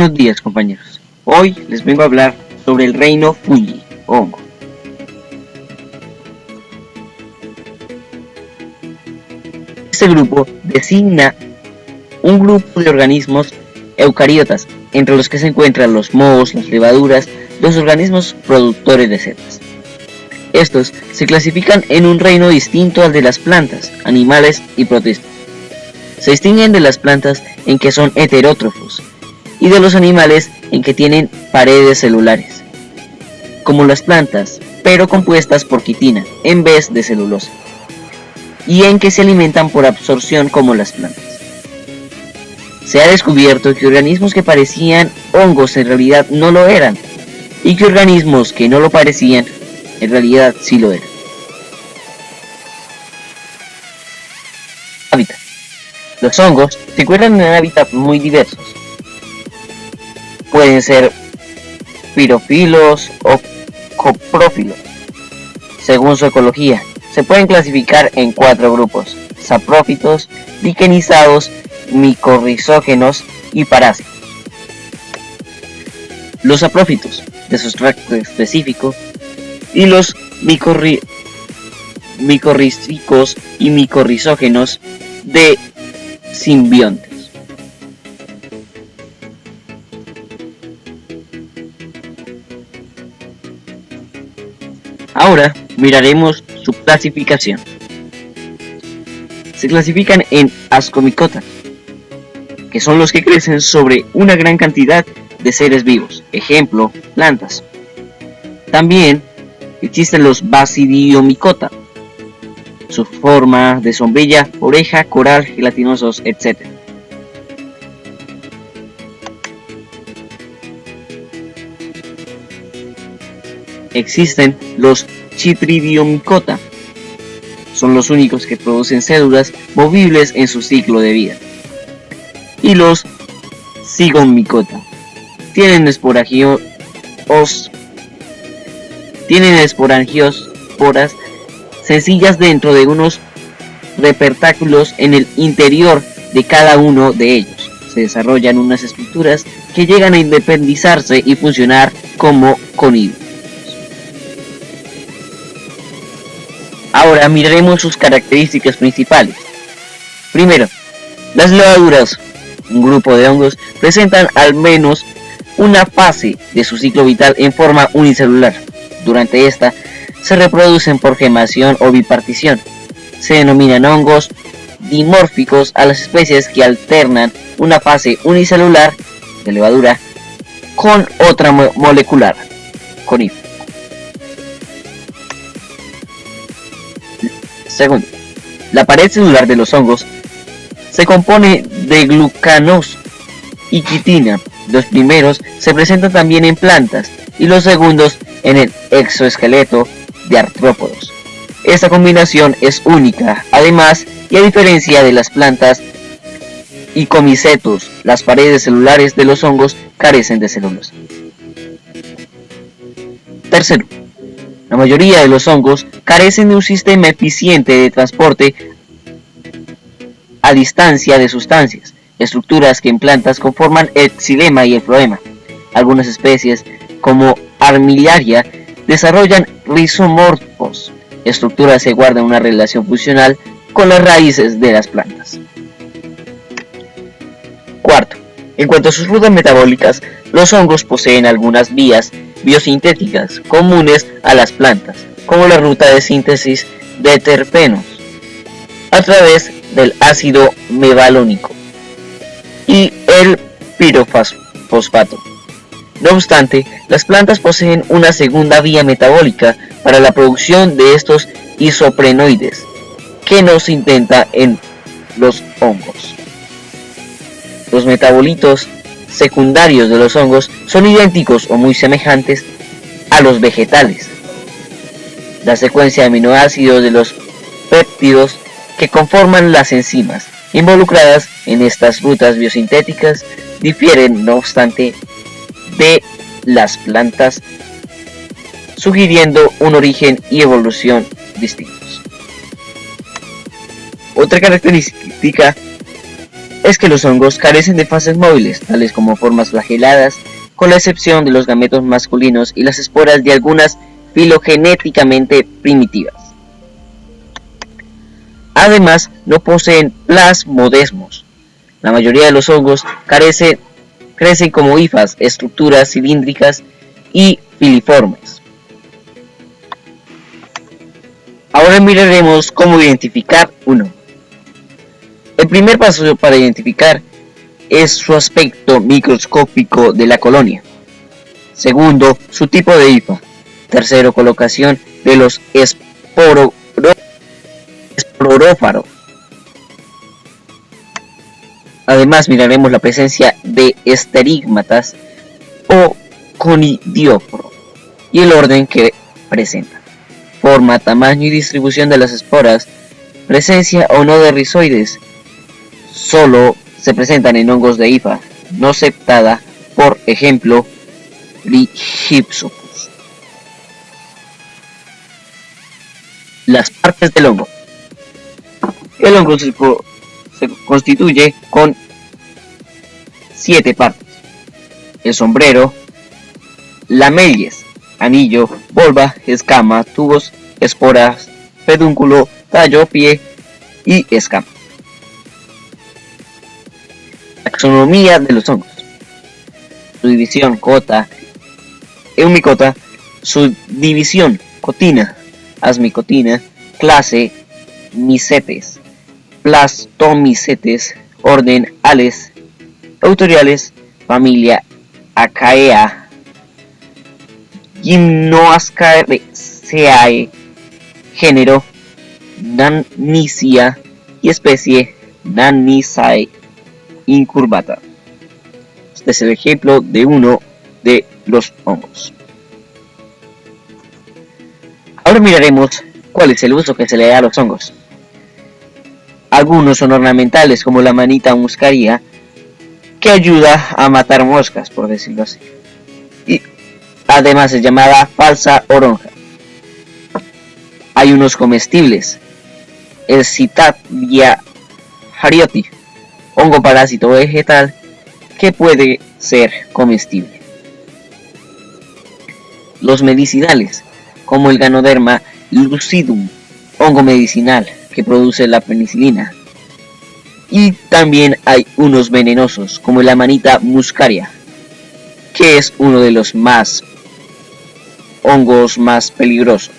Buenos días, compañeros. Hoy les vengo a hablar sobre el reino Fungi, hongo. Este grupo designa un grupo de organismos eucariotas, entre los que se encuentran los mohos, las levaduras, los organismos productores de setas. Estos se clasifican en un reino distinto al de las plantas, animales y protistas. Se distinguen de las plantas en que son heterótrofos y de los animales en que tienen paredes celulares, como las plantas, pero compuestas por quitina en vez de celulosa, y en que se alimentan por absorción como las plantas. Se ha descubierto que organismos que parecían hongos en realidad no lo eran, y que organismos que no lo parecían en realidad sí lo eran. Hábitat. Los hongos se encuentran en hábitats muy diversos. Pueden ser pirófilos o coprófilos. Según su ecología, se pueden clasificar en 4 grupos: saprófitos, liquenizados, micorrizógenos y parásitos. Los saprófitos, de sustrato específico, y los micorrízicos y micorrizógenos, de simbiontes. Ahora miraremos su clasificación. Se clasifican en ascomicota, que son los que crecen sobre una gran cantidad de seres vivos, ejemplo, plantas. También existen los basidiomicota, su forma de sombrilla, oreja, coral, gelatinosos, etc. Existen los chytridiomicota, son los únicos que producen células movibles en su ciclo de vida. Y los zygomicota tienen esporangiosporas sencillas dentro de unos repertáculos en el interior de cada uno de ellos. Se desarrollan unas estructuras que llegan a independizarse y funcionar como conídeos. Ahora miraremos sus características principales. Primero, las levaduras, un grupo de hongos, presentan al menos una fase de su ciclo vital en forma unicelular. Durante esta, se reproducen por gemación o bipartición. Se denominan hongos dimórficos a las especies que alternan una fase unicelular de levadura con otra molecular, conífera. Segundo, la pared celular de los hongos se compone de glucanos y quitina. Los primeros se presentan también en plantas y los segundos en el exoesqueleto de artrópodos. Esta combinación es única, además, y a diferencia de las plantas y comicetos, las paredes celulares de los hongos carecen de celulosa. Tercero, la mayoría de los hongos carecen de un sistema eficiente de transporte a distancia de sustancias, estructuras que en plantas conforman el xilema y el floema. Algunas especies, como Armillaria, desarrollan rizomorfos, estructuras que guardan una relación funcional con las raíces de las plantas. Cuarto, en cuanto a sus rutas metabólicas, los hongos poseen algunas vías biosintéticas comunes a las plantas, como la ruta de síntesis de terpenos a través del ácido mevalónico y el pirofosfato. No obstante, las plantas poseen una segunda vía metabólica para la producción de estos isoprenoides, que no se intenta en los hongos. Los metabolitos secundarios de los hongos son idénticos o muy semejantes a los vegetales. La secuencia de aminoácidos de los péptidos que conforman las enzimas involucradas en estas rutas biosintéticas difieren, no obstante, de las plantas, sugiriendo un origen y evolución distintos. Otra característica es que los hongos carecen de fases móviles, tales como formas flageladas, con la excepción de los gametos masculinos y las esporas de algunas filogenéticamente primitivas. Además, no poseen plasmodesmos. La mayoría de los hongos crecen como hifas, estructuras cilíndricas y filiformes. Ahora miraremos cómo identificar uno. El primer paso para identificar es su aspecto microscópico de la colonia. Segundo, su tipo de hifa. Tercero, colocación de los esporófaros. Además, miraremos la presencia de esterigmatas o conidióforo y el orden que presenta. Forma, tamaño y distribución de las esporas. Presencia o no de rizoides. Solo se presentan en hongos de hifa no septada, por ejemplo, Rhizopus. Las partes del hongo. El hongo se constituye con 7 partes: el sombrero, lamelles, anillo, volva, escama, tubos, esporas, pedúnculo, tallo, pie y escama. Taxonomía de los hongos. Su división: cota, eumicota. Subdivisión: cotina, asmicotina. Clase: Mycetes, Plastomycetes. Orden: Ales. Autoriales: familia Acaea, Gymnoascareaceae. Género: Nannicea y especie: Nannisae incurvata. Este es el ejemplo de uno de los hongos. Ahora miraremos cuál es el uso que se le da a los hongos. Algunos son ornamentales, como la manita muscaria, que ayuda a matar moscas, por decirlo así. Y además es llamada falsa oronja. Hay unos comestibles: el Citavia harioti, hongo parásito vegetal que puede ser comestible. Los medicinales, como el Ganoderma lucidum, hongo medicinal que produce la penicilina. Y también hay unos venenosos, como la manita muscaria, que es uno de los hongos más peligrosos.